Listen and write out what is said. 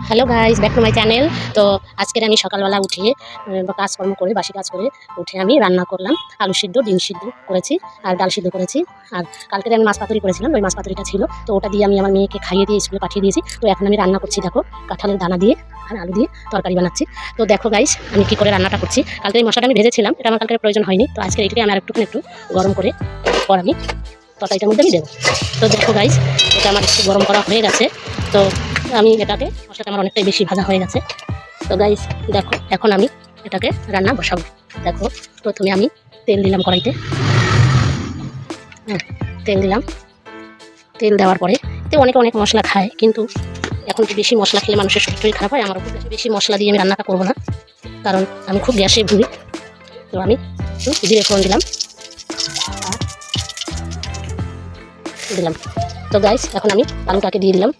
Hello guys, back to my channel. তো আজকের আমি সকালবেলা উঠে কাজকর্ম করে বাসি কাজ করে উঠে আমি রান্না করলাম আলু সিদ্ধ, ডিম সিদ্ধ করেছি আর ডাল সিদ্ধ করেছি। আর কালকে আমি মাছ পাতুরি করেছিলাম, ওই মাছ পাতুরিটা ছিল, তো ওটা দিয়ে আমি আমার মেয়েকে খাইয়ে দিয়ে স্কুলে পাঠিয়ে দিয়েছি। তো এখন আমি রান্না করছি, দেখো কাঁঠালের দানা দিয়ে আর আলু দিয়ে তরকারি বানাচ্ছি। তো দেখো গাইস আমি কী করে রান্নাটা করছি। কালকে এই মশলাটা আমি ভেজেছিলাম, এটা আমার কালকে প্রয়োজন হয়নি, তো আজকে এটাকে আমি আর একটু গরম করে পর আমি তরকারিটার মধ্যে আমি দেবো। তো দেখো গাইস এটা আমার একটু গরম করা হয়ে গেছে। তো আমি এটাকে মশলাটা আমার অনেকটাই বেশি ভাজা হয়ে গেছে। তো গাইস দেখো এখন আমি এটাকে রান্না বসাবো। দেখো প্রথমে আমি তেল দিলাম কড়াইতে, তেল দিলাম। তেল দেওয়ার পরে এতে অনেকে অনেক মশলা খায়, কিন্তু এখন বেশি মশলা খেলে মানুষের শরীর খারাপ হয়। আমার খুব বেশি মশলা দিয়ে আমি রান্নাটা করবো না, কারণ আমি খুব গ্যাসে ভুগি। তো আমি জিরে ফোড়ন দিলাম আর দিলাম। তো গাইস এখন আমি আলুটাকে দিয়ে দিলাম।